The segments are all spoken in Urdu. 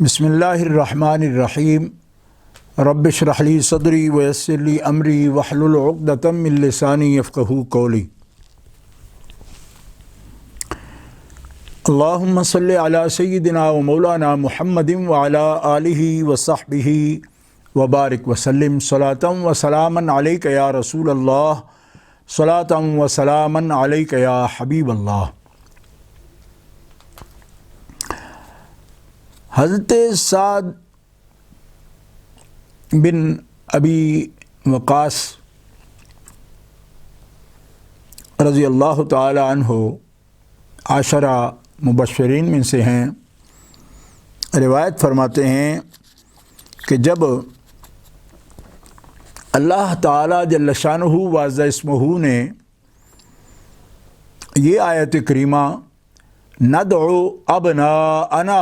بسم اللہ الرحمن الرحیم رب اشرح لی صدری ویسر لی امری واحلل عقدۃ من لسانی یفقہوا قولی۔ اللہم صلی علی سیدنا و مولانا محمد وعلی آلہ وصحبہ وبارک وسلم صلاۃ و سلاما علیک یا رسول اللہ، صلاۃ و سلاما علیک یا حبیب اللہ۔ حضرت سعد بن ابی وقاص رضی اللہ تعالی عنہ عشرہ مبشرین میں سے ہیں۔ روایت فرماتے ہیں کہ جب اللہ تعالی جل شانہ وعز اسمہ نے یہ آیت کریمہ ندعو ابناءنا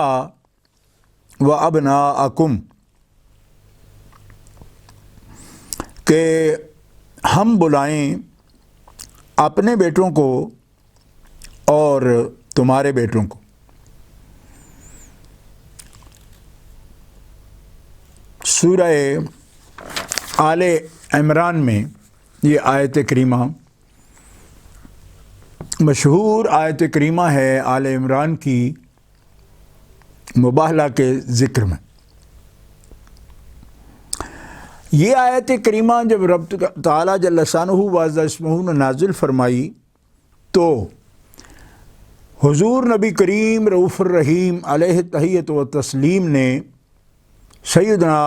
و ابناءکم کہ ہم بلائیں اپنے بیٹوں کو اور تمہارے بیٹوں کو، سورہ آل عمران میں یہ آیت کریمہ مشہور آیت کریمہ ہے، آل عمران کی مباہلہ کے ذکر میں۔ یہ آیت کریمہ جب رب تعالیٰ جل شانہ وعز اسمہ نے نازل فرمائی تو حضور نبی کریم رؤوف الرحیم علیہ تحیۃ و تسلیم نے سیدنا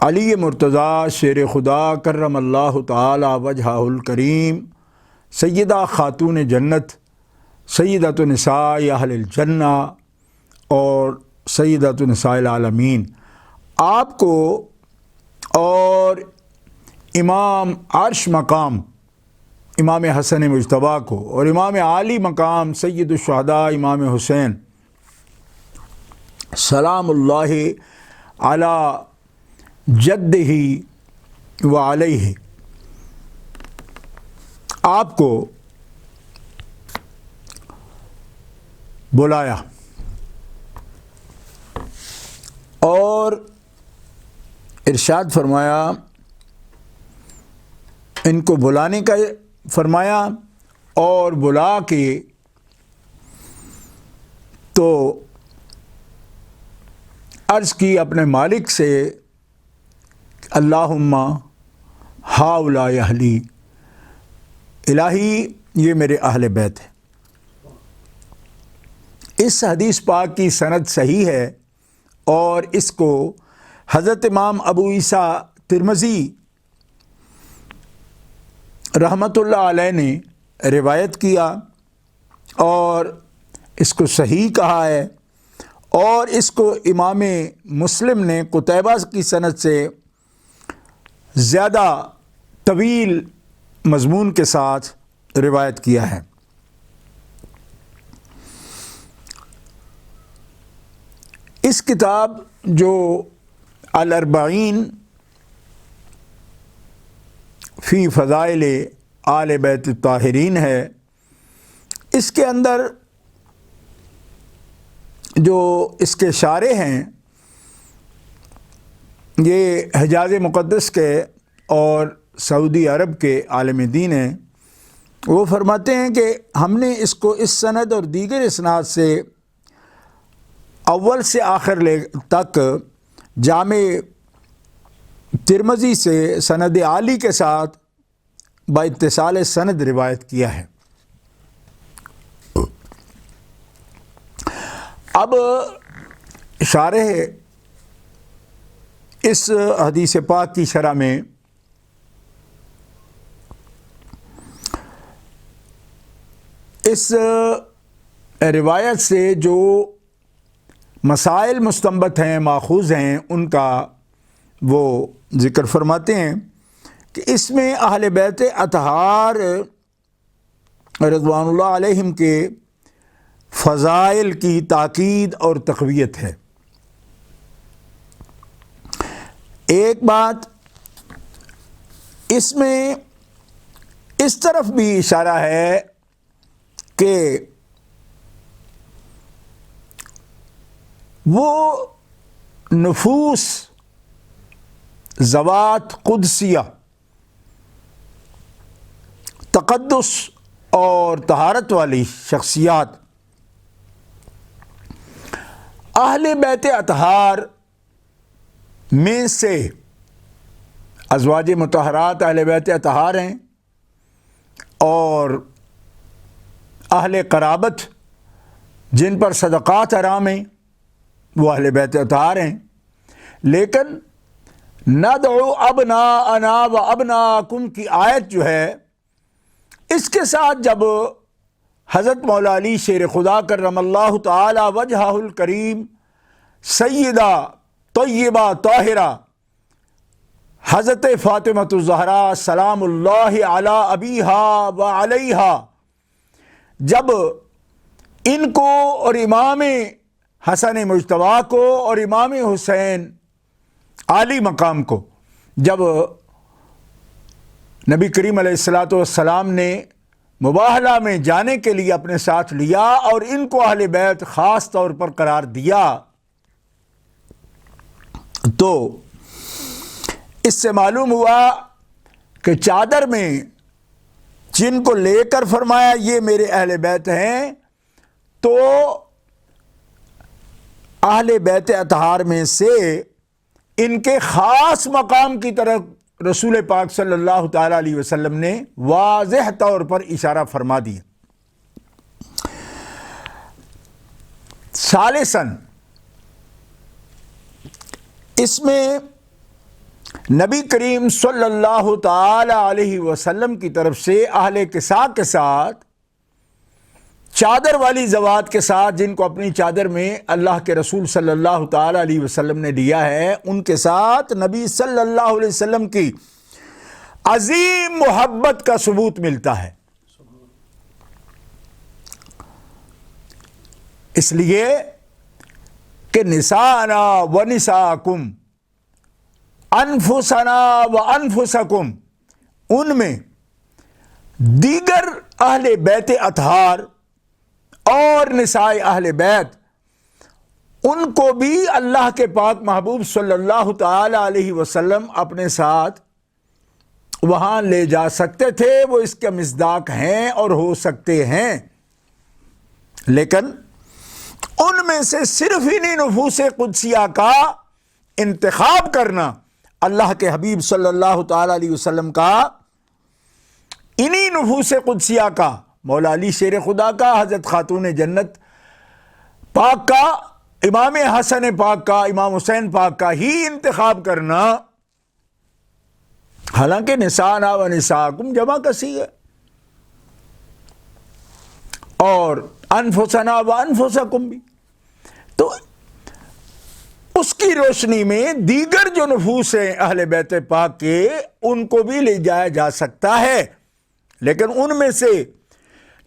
علی مرتضیٰ شیر خدا کرم اللہ تعالی وجہہ الکریم، سیدہ خاتون جنت، سیدۃ نساء اہل الجنہ اور سیدۃ نساء العالمین، آپ کو اور امام عرش مقام امام حسن مجتبیٰ کو اور امام عالی مقام سید الشہداء امام حسین سلام اللہ علی جدہ و علیہ، آپ کو بلایا اور ارشاد فرمایا، ان کو بلانے کا فرمایا اور بلا کے تو عرض کی اپنے مالک سے، اللہم ہؤلاء اہلی، الہی یہ میرے اہل بیت ہے۔ اس حدیث پاک کی سند صحیح ہے اور اس کو حضرت امام ابو عیسیٰ ترمذی رحمۃ اللہ علیہ نے روایت کیا اور اس کو صحیح کہا ہے، اور اس کو امام مسلم نے قتیبہ کی سند سے زیادہ طویل مضمون کے ساتھ روایت کیا ہے۔ اس کتاب جو الاربعین فی فضائل آل بیت الطاہرین ہے، اس کے اندر جو اس کے شارح ہیں یہ حجاز مقدس کے اور سعودی عرب کے عالم دین ہیں۔ وہ فرماتے ہیں کہ ہم نے اس کو اس سند اور دیگر اسناد سے اول سے آخر تک جامع ترمذی سے سند عالی کے ساتھ با اتصال سند روایت کیا ہے۔ اب شارح اس حدیث پاک کی شرح میں اس روایت سے جو مسائل مستنبط ہیں، ماخوذ ہیں، ان کا وہ ذکر فرماتے ہیں کہ اس میں اہل بیت اطہار رضوان اللہ علیہم کے فضائل کی تاکید اور تقویت ہے۔ ایک بات اس میں اس طرف بھی اشارہ ہے کہ وہ نفوس ذوات قدسیہ، تقدس اور طہارت والی شخصیات اہل بیت اطہار میں سے، ازواج مطہرات اہل بیت اطہار ہیں، اور اہل قرابت جن پر صدقات حرام ہیں وہ اہل بیت اطہار ہیں. لیکن ندعو ابناءنا و ابناءکم کی آیت جو ہے، اس کے ساتھ جب حضرت مولا علی شیر خدا کرم اللہ تعالی وجہہ الکریم، سیدہ طیبہ طاہرہ حضرت فاطمۃ الزہرا سلام اللہ علی ابیہا و علیہا، جب ان کو اور امام حسن مجتبیٰ کو اور امام حسین عالی مقام کو جب نبی کریم علیہ الصلاۃ والسلام نے مباہلہ میں جانے کے لیے اپنے ساتھ لیا اور ان کو اہل بیت خاص طور پر قرار دیا، تو اس سے معلوم ہوا کہ چادر میں جن کو لے کر فرمایا یہ میرے اہل بیت ہیں، تو اہل بیت اطہار میں سے ان کے خاص مقام کی طرف رسول پاک صلی اللہ تعالی علیہ وسلم نے واضح طور پر اشارہ فرما دیا. ثالثاً، اس میں نبی کریم صلی اللہ تعالی علیہ وسلم کی طرف سے اہل کساء کے ساتھ، چادر والی ذوات کے ساتھ جن کو اپنی چادر میں اللہ کے رسول صلی اللہ تعالی علیہ وسلم نے لیا ہے، ان کے ساتھ نبی صلی اللہ علیہ وسلم کی عظیم محبت کا ثبوت ملتا ہے. اس لیے کہ نساءنا و نساءکم، انفسنا و انفسکم، ان میں دیگر اہل بیت اطہار اور نساء اہل بیت، ان کو بھی اللہ کے پاک محبوب صلی اللہ تعالی علیہ وسلم اپنے ساتھ وہاں لے جا سکتے تھے، وہ اس کے مصداق ہیں اور ہو سکتے ہیں. لیکن ان میں سے صرف انہی نفوس قدسیہ کا انتخاب کرنا اللہ کے حبیب صلی اللہ تعالی علیہ وسلم کا، انہی نفوس قدسیہ کا، مولا علی شیر خدا کا، حضرت خاتون جنت پاک کا، امام حسن پاک کا، امام حسین پاک کا ہی انتخاب کرنا، حالانکہ نساءنا و نساءکم جمع کثیر ہے، اور انفسنا و انفسکم بھی، تو اس کی روشنی میں دیگر جو نفوس ہیں اہل بیت پاک کے، ان کو بھی لے جایا جا سکتا ہے. لیکن ان میں سے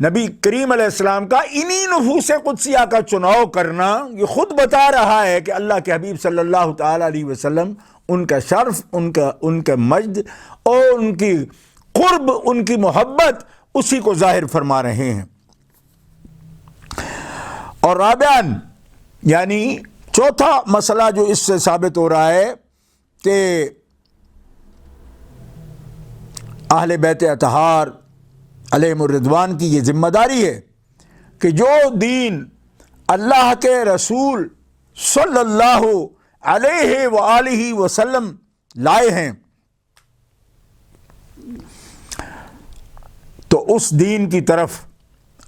نبی کریم علیہ السلام کا انہی نفوس قدسیہ کا چناؤ کرنا، یہ خود بتا رہا ہے کہ اللہ کے حبیب صلی اللہ تعالی علیہ وسلم ان کا شرف، ان کا مجد اور ان کی قرب، ان کی محبت، اسی کو ظاہر فرما رہے ہیں. اور رابعاً، یعنی چوتھا مسئلہ جو اس سے ثابت ہو رہا ہے کہ اہل بیت اطہار علیہم الرضوان کی یہ ذمہ داری ہے کہ جو دین اللہ کے رسول صلی اللہ علیہ وآلہ وسلم لائے ہیں، تو اس دین کی طرف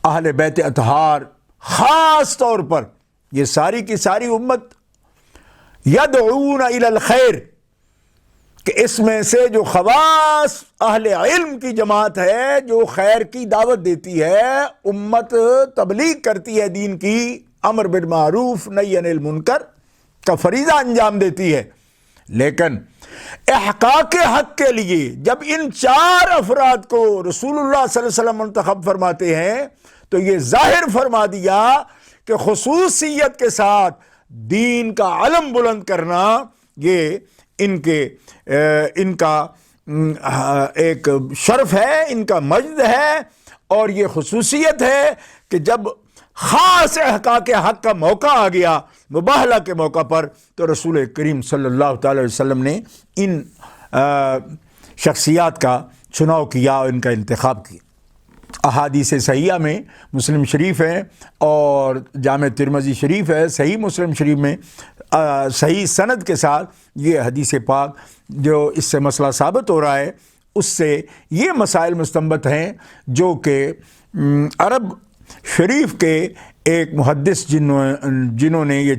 اہل بیت اطہار خاص طور پر، یہ ساری کی ساری امت، یدعون الی الخیر، کہ اس میں سے جو خواص اہل علم کی جماعت ہے جو خیر کی دعوت دیتی ہے، امت تبلیغ کرتی ہے دین کی، امر بالمعروف نہی عن المنکر کا فریضہ انجام دیتی ہے، لیکن احقاق حق کے لیے جب ان چار افراد کو رسول اللہ صلی اللہ علیہ وسلم منتخب فرماتے ہیں، تو یہ ظاہر فرما دیا کہ خصوصیت کے ساتھ دین کا علم بلند کرنا یہ ان کا ایک شرف ہے، ان کا مجد ہے، اور یہ خصوصیت ہے کہ جب خاص احقاق حق کا موقع آ گیا مباہلہ کے موقع پر، تو رسول کریم صلی اللہ تعالی علیہ وسلم نے ان شخصیات کا چناؤ کیا اور ان کا انتخاب کیا۔ احادیث صحیحہ میں مسلم شریف ہے اور جامع ترمذی شریف ہے، صحیح مسلم شریف میں صحیح سند کے ساتھ یہ حدیث پاک جو اس سے مسئلہ ثابت ہو رہا ہے، اس سے یہ مسائل مستنبط ہیں جو کہ عرب شریف کے ایک محدث جنہوں نے یہ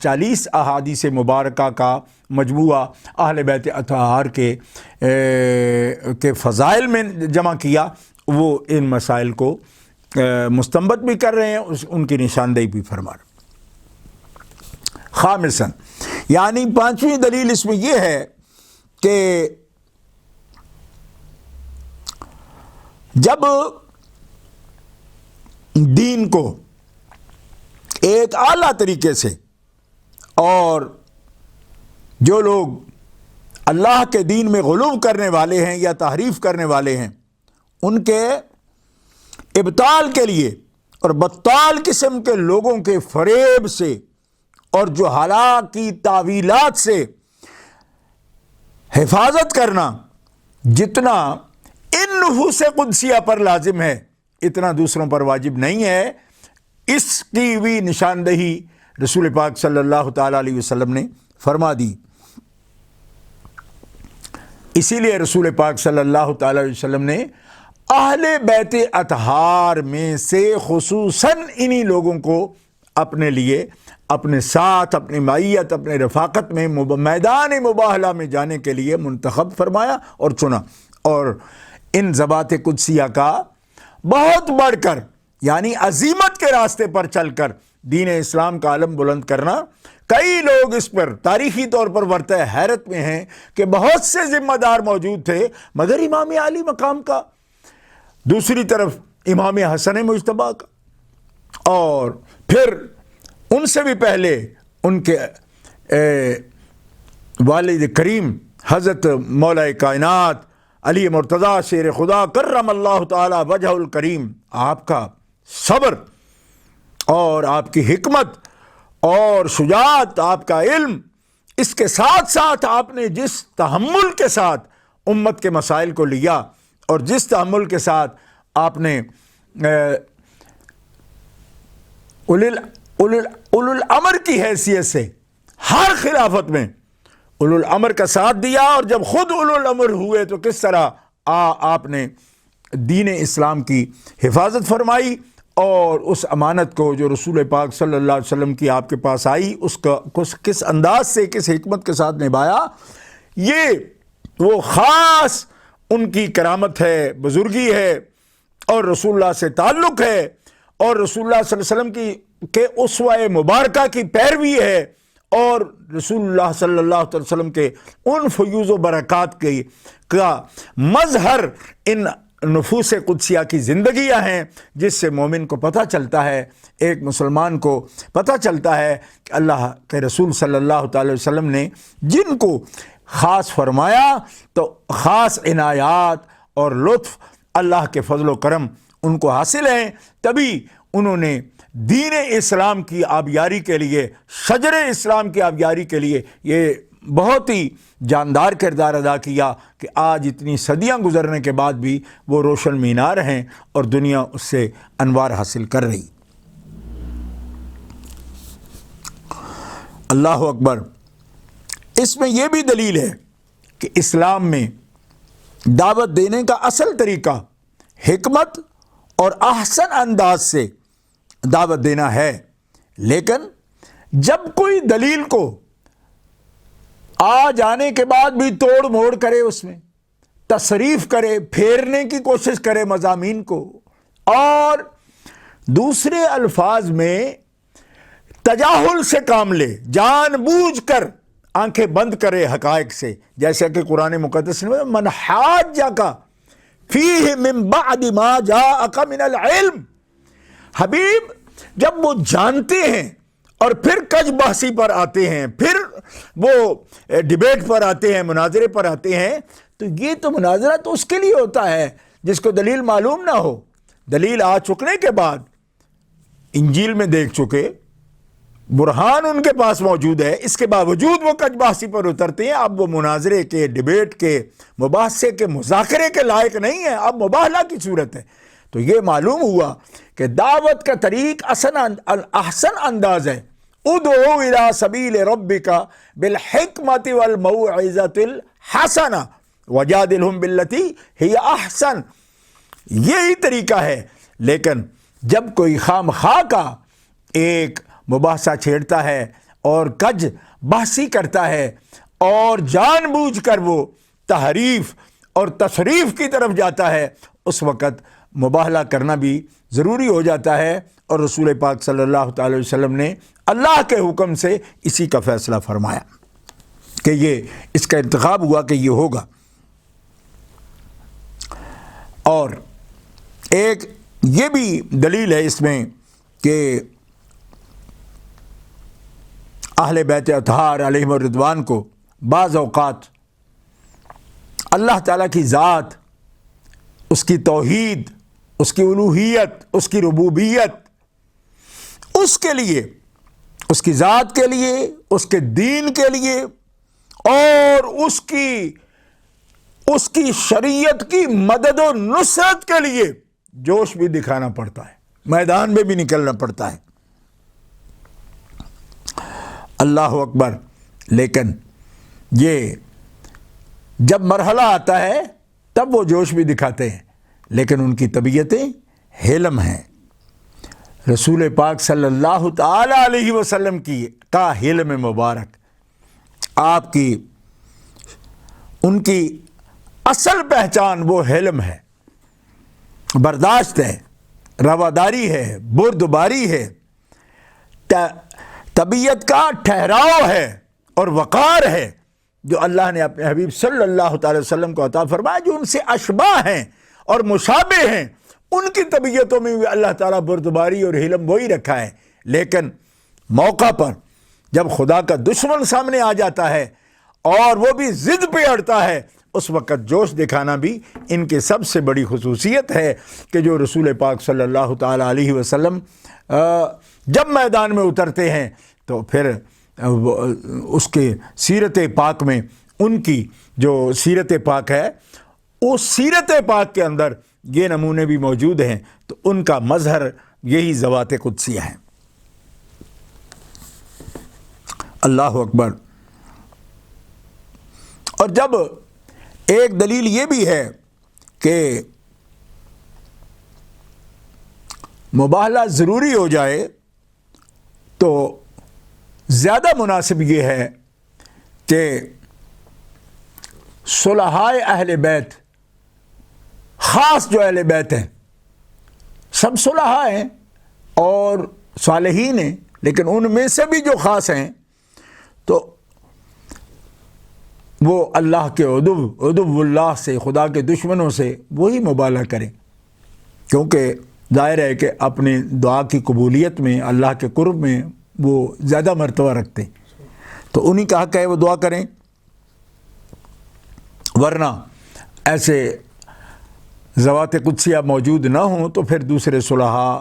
40 احادیث مبارکہ کا مجموعہ اہل بیت اطہار کے فضائل میں جمع کیا، وہ ان مسائل کو مستنبط بھی کر رہے ہیں، ان کی نشاندہی بھی فرما رہے ہیں۔ خامساً، یعنی پانچویں دلیل اس میں یہ ہے کہ جب دین کو ایک اعلیٰ طریقے سے، اور جو لوگ اللہ کے دین میں غلو کرنے والے ہیں یا تحریف کرنے والے ہیں، ان کے ابطال کے لیے اور بطال قسم کے لوگوں کے فریب سے اور جو ہلاکی تعویلات سے حفاظت کرنا جتنا ان نفوس قدسیہ پر لازم ہے، اتنا دوسروں پر واجب نہیں ہے۔ اس کی بھی نشاندہی رسول پاک صلی اللہ تعالیٰ علیہ وسلم نے فرما دی۔ اسی لیے رسول پاک صلی اللہ تعالیٰ علیہ وسلم نے اہل بیت اطہار میں سے خصوصاً انہی لوگوں کو اپنے لیے، اپنے ساتھ، اپنی معیت، اپنے رفاقت میں میدان مباہلہ میں جانے کے لیے منتخب فرمایا اور چنا، اور ان ذوات قدسیہ کا بہت بڑھ کر، یعنی عظیمت کے راستے پر چل کر دین اسلام کا علم بلند کرنا، کئی لوگ اس پر تاریخی طور پر ورطہ حیرت میں ہیں کہ بہت سے ذمہ دار موجود تھے مگر امام عالی مقام کا، دوسری طرف امام حسن مجتبیٰ کا، اور پھر ان سے بھی پہلے ان کے والد کریم حضرت مولا کائنات علی مرتضیٰ شیر خدا کرم اللہ تعالی وجہ الکریم، آپ کا صبر اور آپ کی حکمت اور شجاعت، آپ کا علم، اس کے ساتھ ساتھ آپ نے جس تحمل کے ساتھ امت کے مسائل کو لیا اور جس تحمل کے ساتھ آپ نے اولو الامر کی حیثیت سے ہر خلافت میں اولو الامر کا ساتھ دیا، اور جب خود اولو الامر ہوئے تو کس طرح آپ نے دین اسلام کی حفاظت فرمائی اور اس امانت کو جو رسول پاک صلی اللہ علیہ وسلم کی آپ کے پاس آئی اس کا کس انداز سے، کس حکمت کے ساتھ نبھایا، یہ وہ خاص ان کی کرامت ہے، بزرگی ہے، اور رسول اللہ سے تعلق ہے، اور رسول اللہ صلی اللہ علیہ وسلم کے اسوہ مبارکہ کی پیروی ہے، اور رسول اللہ صلی اللہ علیہ وسلم کے ان فیوز و برکات کا مظہر ان نفوس قدسیہ کی زندگیاں ہیں، جس سے مومن کو پتہ چلتا ہے، ایک مسلمان کو پتہ چلتا ہے کہ اللہ کے رسول صلی اللہ تعالی وسلم نے جن کو خاص فرمایا تو خاص عنایات اور لطف اللہ کے فضل و کرم ان کو حاصل ہیں، تبھی انہوں نے دین اسلام کی آبیاری کے لیے، شجر اسلام کی آبیاری کے لیے یہ بہت ہی جاندار کردار ادا کیا کہ آج اتنی صدیاں گزرنے کے بعد بھی وہ روشن مینار ہیں اور دنیا اس سے انوار حاصل کر رہی۔ اللہ اکبر۔ اس میں یہ بھی دلیل ہے کہ اسلام میں دعوت دینے کا اصل طریقہ حکمت اور احسن انداز سے دعوت دینا ہے، لیکن جب کوئی دلیل کو آ جانے کے بعد بھی توڑ موڑ کرے، اس میں تصریف کرے، پھیرنے کی کوشش کرے مضامین کو، اور دوسرے الفاظ میں تجاہل سے کام لے، جان بوجھ کر آنکھیں بند کرے حقائق سے، جیسا کہ قرآن مقدس میں من حاجک فیہ من بعد ما جاءک من العلم، حبیب جب وہ جانتے ہیں اور پھر کج بحثی پر آتے ہیں، پھر وہ ڈیبیٹ پر آتے ہیں، مناظرے پر آتے ہیں، تو یہ تو مناظرہ تو اس کے لیے ہوتا ہے جس کو دلیل معلوم نہ ہو۔ دلیل آ چکنے کے بعد انجیل میں دیکھ چکے، برہان ان کے پاس موجود ہے، اس کے باوجود وہ کج بحثی پر اترتے ہیں۔ اب وہ مناظرے کے، ڈیبیٹ کے، مباحثے کے، مذاکرے کے لائق نہیں ہے، اب مباہلہ کی صورت ہے۔ تو یہ معلوم ہوا کہ دعوت کا طریق احسن انداز ہے، ادعو الی سبیل ربک بالحکمت والموعظۃ الحسنہ وجادلہم باللتی ہی احسن، یہی طریقہ ہے۔ لیکن جب کوئی خام خواہ کا ایک مباحثہ چھیڑتا ہے اور کج بحثی کرتا ہے اور جان بوجھ کر وہ تحریف اور تصریف کی طرف جاتا ہے، اس وقت مباہلہ کرنا بھی ضروری ہو جاتا ہے، اور رسول پاک صلی اللہ تعالی وسلم نے اللہ کے حکم سے اسی کا فیصلہ فرمایا کہ یہ اس کا انتخاب ہوا کہ یہ ہوگا۔ اور ایک یہ بھی دلیل ہے اس میں کہ اہل بیت اطہار علیہم الرضوان کو بعض اوقات اللہ تعالیٰ کی ذات، اس کی توحید، اس کی الوہیت، اس کی ربوبیت، اس کے لیے، اس کی ذات کے لیے، اس کے دین کے لیے اور اس کی شریعت کی مدد و نصرت کے لیے جوش بھی دکھانا پڑتا ہے، میدان میں بھی نکلنا پڑتا ہے۔ اللہ اکبر۔ لیکن یہ جب مرحلہ آتا ہے تب وہ جوش بھی دکھاتے ہیں، لیکن ان کی طبیعتیں حلم ہیں۔ رسول پاک صلی اللہ تعالی علیہ وسلم کا حلم مبارک، آپ کی ان کی اصل پہچان وہ حلم ہے، برداشت ہے، رواداری ہے، بردباری ہے، طبیعت کا ٹھہراؤ ہے اور وقار ہے، جو اللہ نے اپنے حبیب صلی اللہ تعالی وسلم کو عطا فرمایا۔ جو ان سے اشباہ ہیں اور مشابہ ہیں، ان کی طبیعتوں میں بھی اللہ تعالیٰ بردباری اور حلم وہی رکھا ہے۔ لیکن موقع پر جب خدا کا دشمن سامنے آ جاتا ہے اور وہ بھی ضد پہ اڑتا ہے، اس وقت جوش دکھانا بھی ان کی سب سے بڑی خصوصیت ہے کہ جو رسول پاک صلی اللہ تعالی علیہ وسلم جب میدان میں اترتے ہیں تو پھر اس کے سیرت پاک میں، ان کی جو سیرت پاک ہے، اس سیرت پاک کے اندر یہ نمونے بھی موجود ہیں، تو ان کا مظہر یہی ذوات قدسیہ ہے۔ اللہ اکبر۔ اور جب ایک دلیل یہ بھی ہے کہ مباہلہ ضروری ہو جائے تو زیادہ مناسب یہ ہے کہ صلحائے اہل بیت، خاص جو اہل بیت ہیں، سب صلحاء ہیں اور صالحین ہیں، لیکن ان میں سے بھی جو خاص ہیں تو وہ اللہ کے عدو اللہ سے، خدا کے دشمنوں سے وہی مباہلہ کریں، کیونکہ ظاہر ہے کہ اپنی دعا کی قبولیت میں، اللہ کے قرب میں وہ زیادہ مرتبہ رکھتے ہیں، تو انہی کا حق ہے وہ دعا کریں۔ ورنہ ایسے ذوات قدسیہ موجود نہ ہوں تو پھر دوسرے صلحاء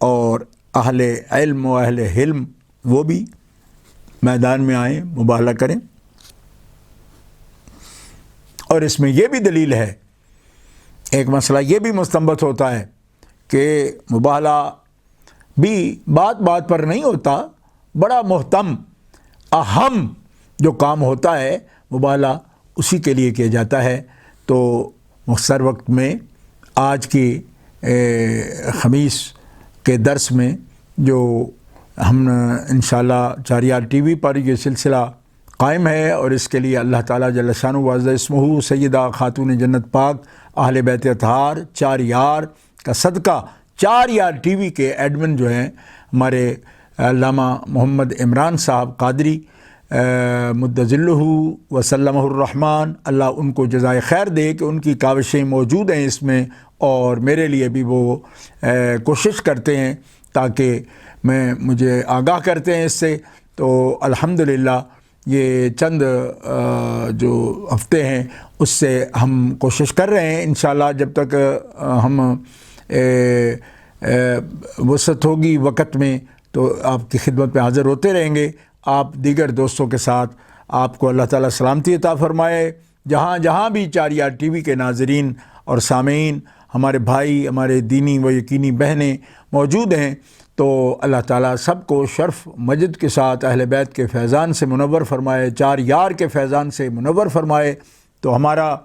اور اہل علم و اہل حلم وہ بھی میدان میں آئیں، مباہلہ کریں۔ اور اس میں یہ بھی دلیل ہے، ایک مسئلہ یہ بھی مستنبط ہوتا ہے کہ مباہلہ بھی بات بات پر نہیں ہوتا، بڑا محتم اہم جو کام ہوتا ہے مباہلہ اسی کے لیے کیا جاتا ہے۔ تو مختصر وقت میں آج کی خمیس کے درس میں جو ہم انشاءاللہ چاریال ٹی وی پر یہ سلسلہ قائم ہے، اور اس کے لیے اللہ تعالیٰ جل شانہ وعز اسمہ سیدہ خاتون جنت پاک اہل بیت اطہار 4 یار کا صدقہ، 4 یار ٹی وی کے ایڈمن جو ہیں ہمارے علامہ محمد عمران صاحب قادری مدظلہ وسلمہ الرحمن، اللہ ان کو جزائے خیر دے کہ ان کی کاوشیں موجود ہیں اس میں، اور میرے لیے بھی وہ کوشش کرتے ہیں تاکہ مجھے آگاہ کرتے ہیں اس سے۔ تو الحمدللہ یہ چند جو ہفتے ہیں اس سے ہم کوشش کر رہے ہیں، انشاءاللہ جب تک ہم وسعت ہوگی وقت میں تو آپ کی خدمت میں حاضر ہوتے رہیں گے۔ آپ دیگر دوستوں کے ساتھ آپ کو اللہ تعالیٰ سلامتی عطا فرمائے۔ جہاں جہاں بھی چاریار ٹی وی کے ناظرین اور سامعین، ہمارے بھائی، ہمارے دینی و یقینی بہنیں موجود ہیں، تو اللہ تعالیٰ سب کو شرف مجد کے ساتھ اہل بیت کے فیضان سے منور فرمائے، چار یار کے فیضان سے منور فرمائے۔ تو ہمارا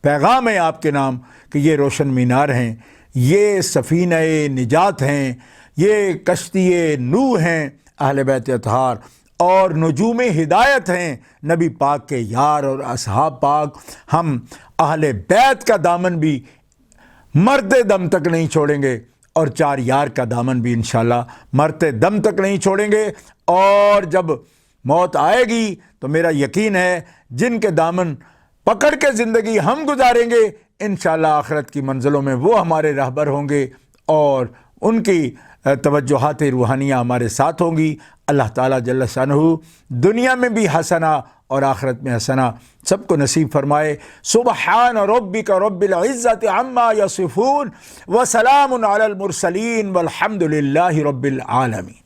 پیغام ہے آپ کے نام کہ یہ روشن مینار ہیں، یہ سفینہ نجات ہیں، یہ کشتی نوح ہیں اہل بیت اطہار، اور نجوم ہدایت ہیں نبی پاک کے یار اور اصحاب پاک۔ ہم اہل بیت کا دامن بھی مرتے دم تک نہیں چھوڑیں گے، اور چار یار کا دامن بھی انشاءاللہ مرتے دم تک نہیں چھوڑیں گے۔ اور جب موت آئے گی تو میرا یقین ہے جن کے دامن پکڑ کے زندگی ہم گزاریں گے، انشاءاللہ آخرت کی منزلوں میں وہ ہمارے راہبر ہوں گے، اور ان کی توجہات روحانیہ ہمارے ساتھ ہوں گی۔ اللہ تعالیٰ جل شانہ دنیا میں بھی حسنہ اور آخرت میں حسنہ سب کو نصیب فرمائے۔ سبحان ربک رب العزت عما یصفون وسلام علی المرسلین والحمد للہ رب العالمین۔